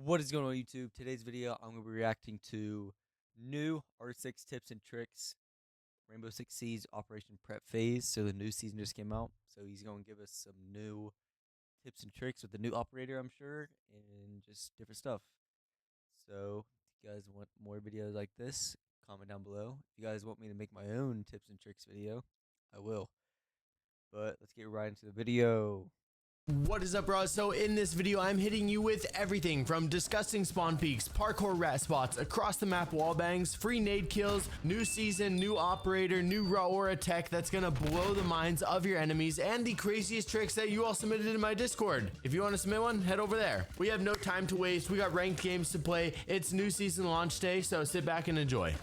What is going on YouTube? Today's video, I'm going to be reacting to new R6 tips and tricks, Rainbow Six Siege Operation Prep Phase. So the new season just came out. So he's going to give us some new tips and tricks with the new operator, I'm sure, and just different stuff. So if you guys want more videos like this, comment down below. If you guys want me to make my own tips and tricks video, I will. But let's get right into the video. What is up, Brah? So in this video, I'm hitting you with everything from disgusting spawn peaks, parkour rat spots, across the map wall bangs, free nade kills, new season, new operator, new raw aura tech that's gonna blow the minds of your enemies, and the craziest tricks that you all submitted in my Discord. If you want to submit one, head over there. We have no time to waste. We got ranked games to play. It's new season launch day, so sit back and enjoy.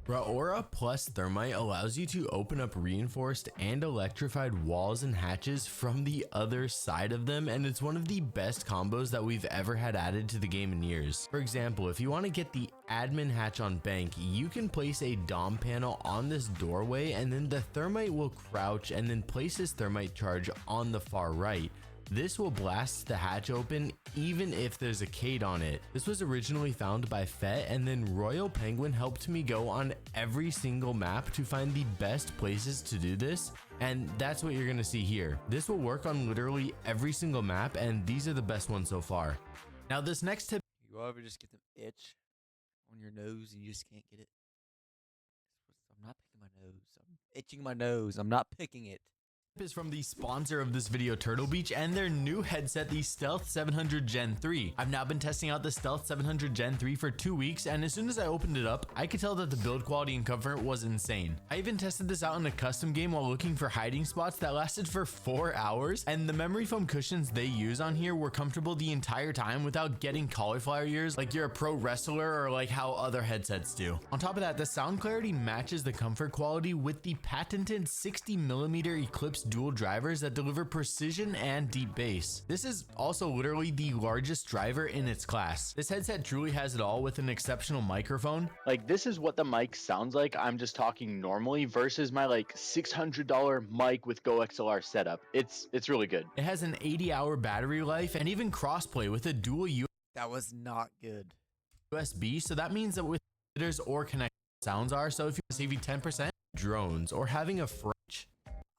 Raw Aura plus Thermite allows you to open up reinforced and electrified walls and hatches from the other side of them, and it's one of the best combos that we've ever had added to the game in years. For example, if you want to get the admin hatch on bank, you can place a dom panel on this doorway, and then the Thermite will crouch and then place his Thermite charge on the far right. This will blast the hatch open even if there's a Cade on it. This was originally found by Fett, and then Royal Penguin helped me go on every single map to find the best places to do this, and that's what you're gonna see here. This will work on literally every single map, and these are the best ones so far. Now this next tip, You ever just get the itch on your nose and you just can't get it? I'm not picking my nose. I'm itching my nose. I'm not picking it. is from the sponsor of this video, Turtle Beach, and their new headset, the Stealth 700 Gen 3. I've now been testing out the Stealth 700 Gen 3 for 2 weeks, and as soon as I opened it up, I could tell that the build quality and comfort was insane. I even tested this out in a custom game while looking for hiding spots that lasted for 4 hours, and the memory foam cushions they use on here were comfortable the entire time without getting cauliflower ears like you're a pro wrestler or like how other headsets do. On top of that, the sound clarity matches the comfort quality with the patented 60mm Eclipse dual drivers that deliver precision and deep bass. This is also literally the largest driver in its class. This headset truly has it all with an exceptional microphone. Like, this is what the mic sounds like. I'm just talking normally versus my like $600 mic with Go XLR setup. It's really good. It has an 80-hour battery life and even crossplay with a dual That was not good. USB, so that means that with visitors or connected sounds are, so if you save you 10%, drones or having a French.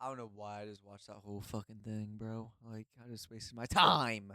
I don't know why I just watched that whole fucking thing, bro. Like, I just wasted my time.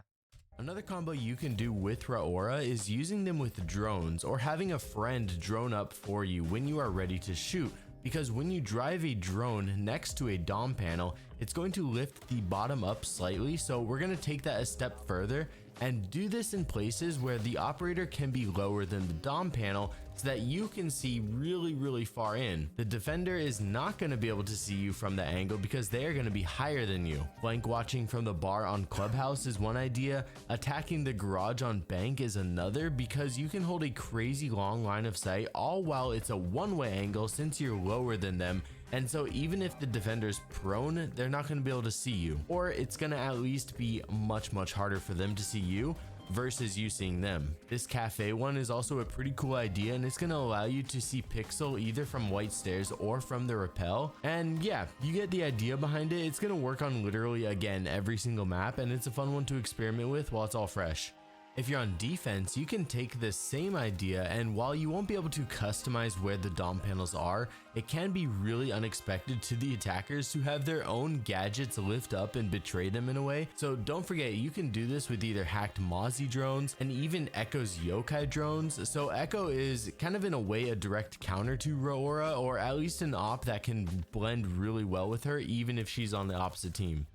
Another combo you can do with Raw Aura is using them with drones or having a friend drone up for you when you are ready to shoot, because when you drive a drone next to a dom panel, it's going to lift the bottom up slightly. So we're going to take that a step further and do this in places where the operator can be lower than the dom panel so that you can see really far in. The defender is not going to be able to see you from the angle because they are going to be higher than you. Flank watching from the bar on Clubhouse is one idea. Attacking the garage on bank is another, because you can hold a crazy long line of sight all while it's a one-way angle since you're lower than them. And so even if the defender's prone, they're not going to be able to see you, or it's going to at least be much harder for them to see you versus you seeing them. This cafe one is also a pretty cool idea, and it's going to allow you to see Pixel either from white stairs or from the rappel. And yeah, you get the idea behind it. It's going to work on literally, again, every single map, and it's a fun one to experiment with while it's all fresh. If you're on defense, you can take the same idea, and while you won't be able to customize where the dom panels are, it can be really unexpected to the attackers who have their own gadgets lift up and betray them in a way. So don't forget, you can do this with either hacked Mozzie drones and even Echo's yokai drones. So Echo is kind of in a way a direct counter to Roora, or at least an op that can blend really well with her even if she's on the opposite team.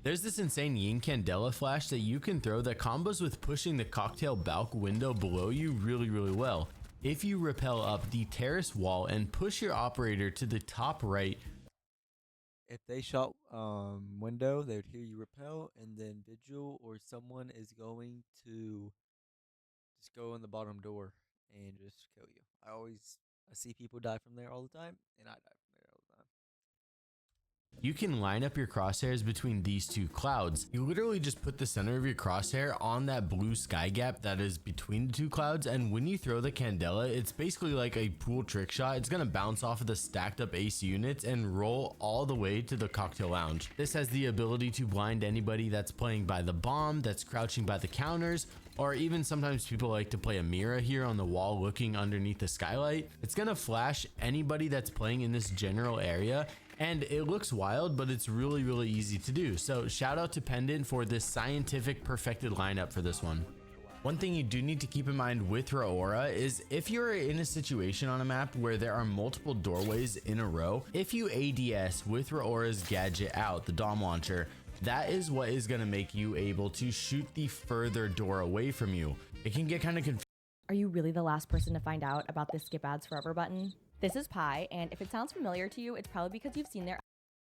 There's this insane Yin Candela flash that you can throw that combos with pushing the cocktail balk window below you really well. If you rappel up the terrace wall and push your operator to the top right, If they shot window, they would hear you repel, and then Vigil or someone is going to just go in the bottom door and just kill you. I see people die from there all the time, and I die from there all the time. You can line up your crosshairs between these two clouds. You literally just put the center of your crosshair on that blue sky gap that is between the two clouds, and when you throw the Candela, it's basically like a pool trick shot. It's gonna bounce off of the stacked up ace units and roll all the way to the cocktail lounge. This has the ability to blind anybody that's playing by the bomb, that's crouching by the counters, or even sometimes people like to play a mirror here on the wall looking underneath the skylight. It's gonna flash anybody that's playing in this general area, and it looks wild, but it's really easy to do. So shout out to Pendant for this scientific perfected lineup for this one. One thing you do need to keep in mind with Raora is if you're in a situation on a map where there are multiple doorways in a row, if you ADS with Raora's gadget out, the Dom launcher, that is what is going to make you able to shoot the further door away from you. It can get kind of confusing. Are you really the last person to find out about this skip ads forever button? This is Pi, and if it sounds familiar to you, it's probably because you've seen their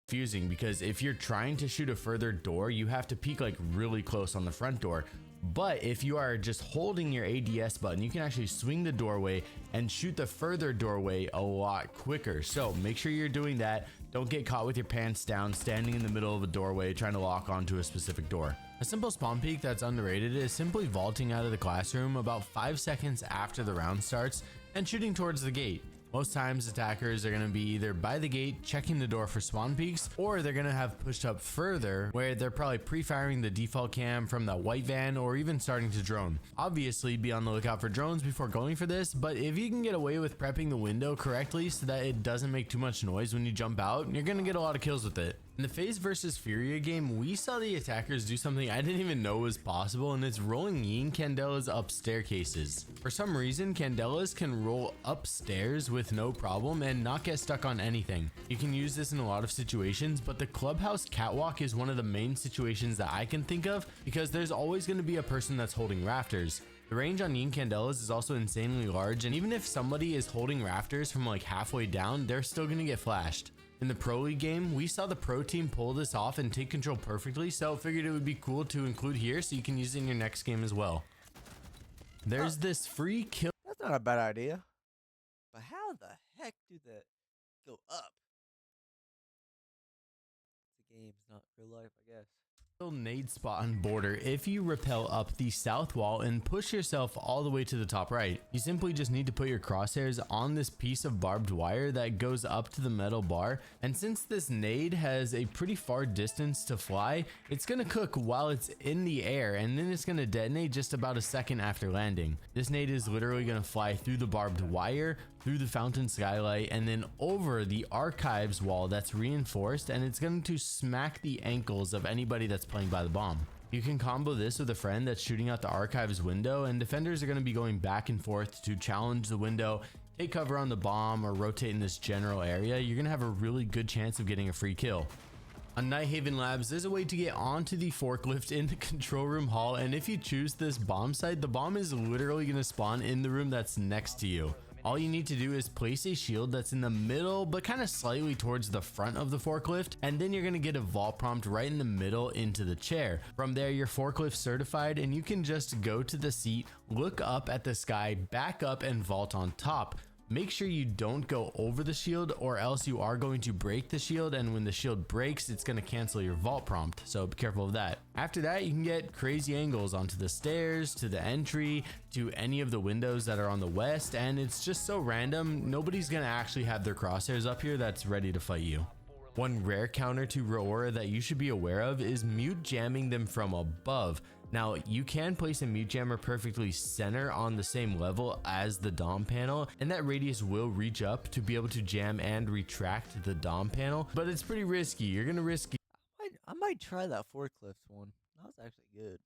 Confusing because if you're trying to shoot a further door, you have to peek like really close on the front door. But if you are just holding your ADS button, you can actually swing the doorway and shoot the further doorway a lot quicker. So make sure you're doing that. Don't get caught with your pants down, standing in the middle of a doorway trying to lock onto a specific door. A simple spawn peek that's underrated is simply vaulting out of the classroom about 5 seconds after the round starts and shooting towards the gate. Most times attackers are going to be either by the gate checking the door for spawn peeks, or they're going to have pushed up further where they're probably pre-firing the default cam from the white van or even starting to drone. Obviously be on the lookout for drones before going for this, but if you can get away with prepping the window correctly so that it doesn't make too much noise when you jump out, you're going to get a lot of kills with it. In the FaZe versus Furia game, we saw the attackers do something I didn't even know was possible, and it's rolling Yin Candelas up staircases. For some reason, Candelas can roll upstairs with no problem and not get stuck on anything. You can use this in a lot of situations, but the clubhouse catwalk is one of the main situations that I can think of because there's always going to be a person that's holding rafters. The range on Yin Candelas is also insanely large, and even if somebody is holding rafters from like halfway down, they're still going to get flashed. In the Pro League game, we saw the pro team pull this off and take control perfectly, so figured it would be cool to include here so you can use it in your next game as well. There's this free kill. That's not a bad idea. But how the heck do that go up? The game's not real life, I guess. Nade spot on border if you rappel up the south wall and push yourself all the way to the top right. You simply just need to put your crosshairs on this piece of barbed wire that goes up to the metal bar, and since this nade has a pretty far distance to fly, it's gonna cook while it's in the air and then it's gonna detonate just about a second after landing. This nade is literally gonna fly through the barbed wire, through the fountain skylight, and then over the archives wall that's reinforced, and it's going to smack the ankles of anybody that's playing by the bomb. You can combo this with a friend that's shooting out the archives window, and defenders are going to be going back and forth to challenge the window, take cover on the bomb, or rotate in this general area. You're going to have a really good chance of getting a free kill. On Night Haven Labs, there's a way to get onto the forklift in the control room hall, and if you choose this bomb site, the bomb is literally going to spawn in the room that's next to you. All you need to do is place a shield that's in the middle but kind of slightly towards the front of the forklift, and then you're going to get a vault prompt right in the middle into the chair. From there, you're forklift certified and you can just go to the seat, look up at the sky, back up, and vault on top. Make sure you don't go over the shield or else you are going to break the shield, and when the shield breaks, it's going to cancel your vault prompt, so be careful of that. After that, you can get crazy angles onto the stairs, to the entry, to any of the windows that are on the west, and it's just so random, nobody's going to actually have their crosshairs up here that's ready to fight you. One rare counter to Raora that you should be aware of is mute jamming them from above. Now, you can place a mute jammer perfectly center on the same level as the DOM panel, and that radius will reach up to be able to jam and retract the DOM panel, but it's pretty risky. You're going to risk I might try that forklift one. That was actually good.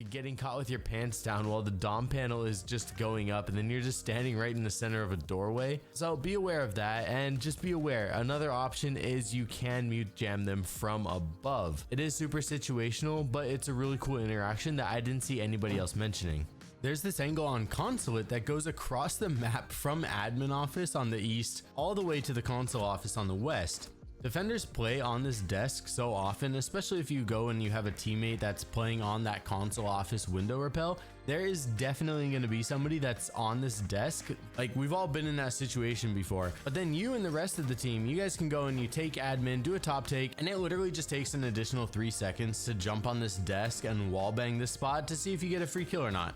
getting caught with your pants down while the DOM panel is just going up, and then you're just standing right in the center of a doorway. So be aware of that, and just be aware, another option is you can mute jam them from above. It is super situational, but it's a really cool interaction that I didn't see anybody else mentioning. There's this angle on Consulate that goes across the map from admin office on the east all the way to the console office on the west. Defenders play on this desk so often, especially if you go and you have a teammate that's playing on that console office window rappel. There is definitely going to be somebody that's on this desk. Like, we've all been in that situation before. But then you and the rest of the team, you guys can go and you take admin, do a top take, and it literally just takes an additional 3 seconds to jump on this desk and wall bang this spot to see if you get a free kill or not.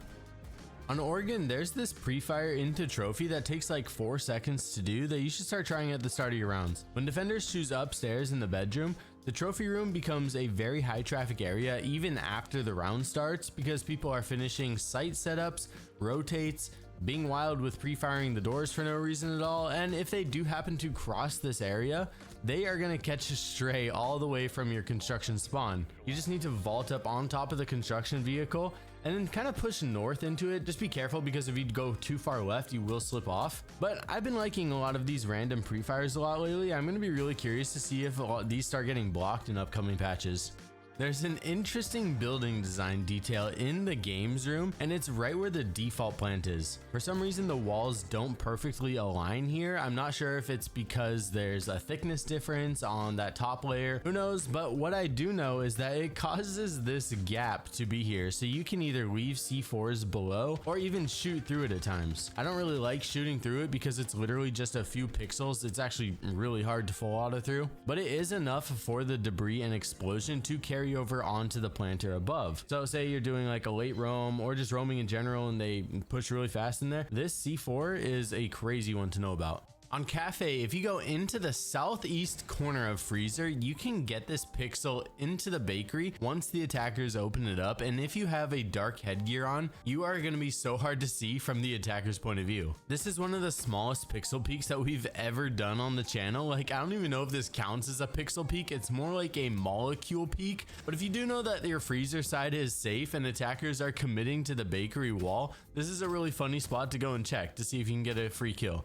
On Oregon, there's this pre-fire into trophy that takes like 4 seconds to do that you should start trying at the start of your rounds. When defenders choose upstairs in the bedroom, the trophy room becomes a very high traffic area even after the round starts because people are finishing site setups, rotates, being wild with pre-firing the doors for no reason at all, and if they do happen to cross this area, they are going to catch a stray all the way from your construction spawn. You just need to vault up on top of the construction vehicle and then kind of push north into it. Just be careful because if you go too far left, you will slip off. But I've been liking a lot of these random pre-fires a lot lately. I'm going to be really curious to see if these start getting blocked in upcoming patches. There's an interesting building design detail in the games room, and it's right where the default plant is. For some reason, the walls don't perfectly align here. I'm not sure if it's because there's a thickness difference on that top layer. Who knows? But what I do know is that it causes this gap to be here, so you can either leave C4s below or even shoot through it at times. I don't really like shooting through it because it's literally just a few pixels. It's actually really hard to full auto through, but it is enough for the debris and explosion to carry over onto the planter above. So say you're doing like a late roam or just roaming in general and they push really fast in there, this C4 is a crazy one to know about. On Cafe, if you go into the southeast corner of Freezer, you can get this pixel into the bakery once the attackers open it up, and if you have a dark headgear on, you are going to be so hard to see from the attacker's point of view. This is one of the smallest pixel peaks that we've ever done on the channel. Like, I don't even know if this counts as a pixel peak. It's more like a molecule peak, but if you do know that your Freezer side is safe and attackers are committing to the bakery wall, this is a really funny spot to go and check to see if you can get a free kill.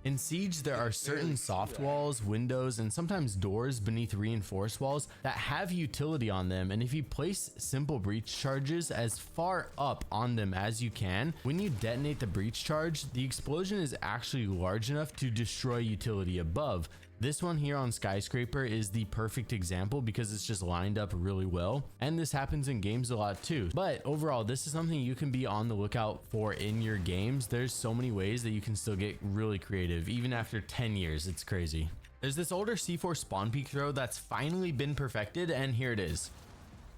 In Siege, there are certain soft walls, windows, and sometimes doors beneath reinforced walls that have utility on them, and if you place simple breach charges as far up on them as you can, when you detonate the breach charge, the explosion is actually large enough to destroy utility above. This one here on Skyscraper is the perfect example because it's just lined up really well, and this happens in games a lot too. But overall, this is something you can be on the lookout for in your games. There's so many ways that you can still get really creative even after 10 years. It's crazy. There's this older C4 spawn peak throw that's finally been perfected, and here it is.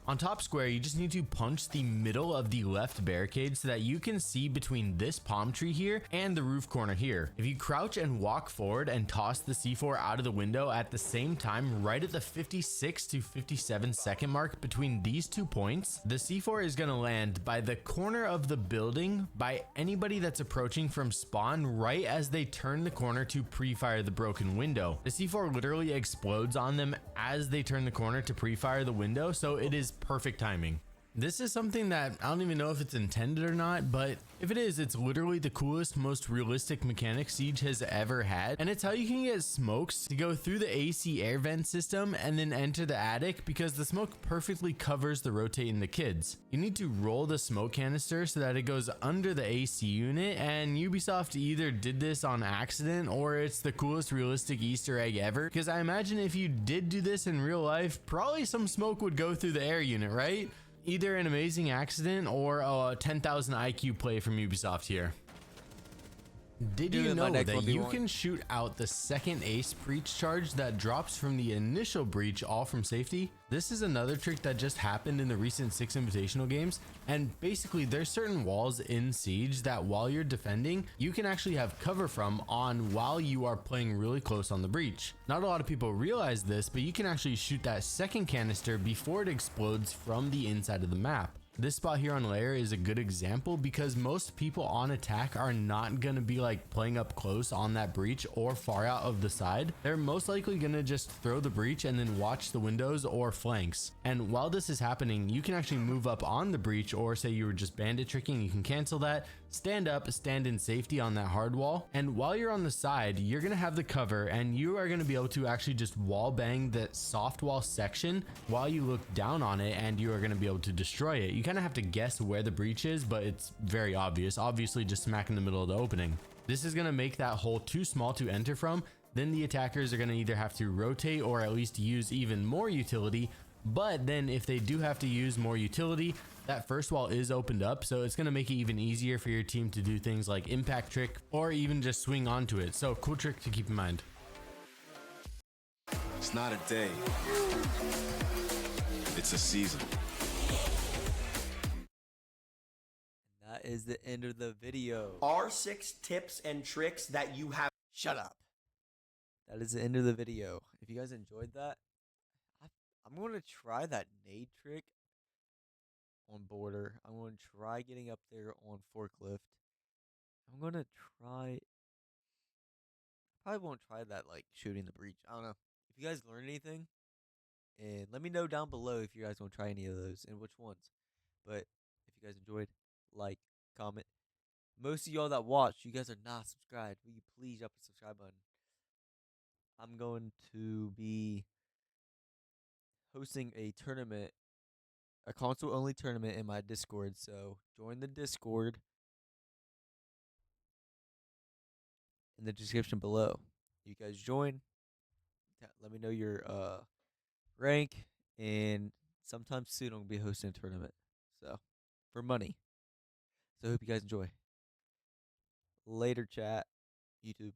On top square, you just need to punch the middle of the left barricade so that you can see between this palm tree here and the roof corner here. If you crouch and walk forward and toss the C4 out of the window at the same time, right at the 56 to 57 second mark between these 2 points, the C4 is going to land by the corner of the building by anybody that's approaching from spawn right as they turn the corner to pre-fire the broken window. The C4 literally explodes on them as they turn the corner to pre-fire the window, so it is perfect timing. This is something that I don't even know if it's intended or not, but if it is, it's literally the coolest, most realistic mechanic Siege has ever had, and it's how you can get smokes to go through the AC air vent system and then enter the attic because the smoke perfectly covers the rotating the kids. You need to roll the smoke canister so that it goes under the AC unit, and Ubisoft either did this on accident or it's the coolest realistic Easter egg ever, because I imagine if you did do this in real life, probably some smoke would go through the air unit, right? Either an amazing accident or a 10,000 IQ play from Ubisoft here. Did you know that you can shoot out the second ace breach charge that drops from the initial breach all from safety? This is another trick that just happened in the recent 6 Invitational games, and basically there's certain walls in Siege that while you're defending, you can actually have cover from on while you are playing really close on the breach. Not a lot of people realize this, but you can actually shoot that second canister before it explodes from the inside of the map. This spot here on layer is a good example because most people on attack are not going to be like playing up close on that breach or far out of the side. They're most likely going to just throw the breach and then watch the windows or flanks. And while this is happening, you can actually move up on the breach, or say you were just bandit tricking, you can cancel that, stand up, stand in safety on that hard wall, and while you're on the side, you're going to have the cover and you are going to be able to actually just wall bang the soft wall section while you look down on it, and you are going to be able to destroy it. You kind of have to guess where the breach is, but it's very obvious, obviously just smack in the middle of the opening. This is going to make that hole too small to enter from. then the attackers are going to either have to rotate or at least use even more utility. But then if they do have to use more utility, that first wall is opened up, so it's going to make it even easier for your team to do things like impact trick or even just swing onto it. So cool trick to keep in mind. It's not a day, it's a season. That is the end of the video. Are 6 tips and tricks that you have. Shut up. That is the end of the video. If you guys enjoyed that, I'm going to try that nade trick on border. I'm going to try getting up there on forklift. I'm going to try. Probably won't try that, like, shooting the breach. I don't know. If you guys learn anything, and let me know down below if you guys want to try any of those and which ones. But if you guys enjoyed, like, comment. Most of y'all that watch, you guys are not subscribed. Will you please up the subscribe button? I'm going to be hosting a tournament, a console-only tournament in my Discord. So join the Discord in the description below. You guys join. Let me know your rank, and sometime soon I'm gonna be hosting a tournament. So for money. So I hope you guys enjoy. Later, chat. YouTube.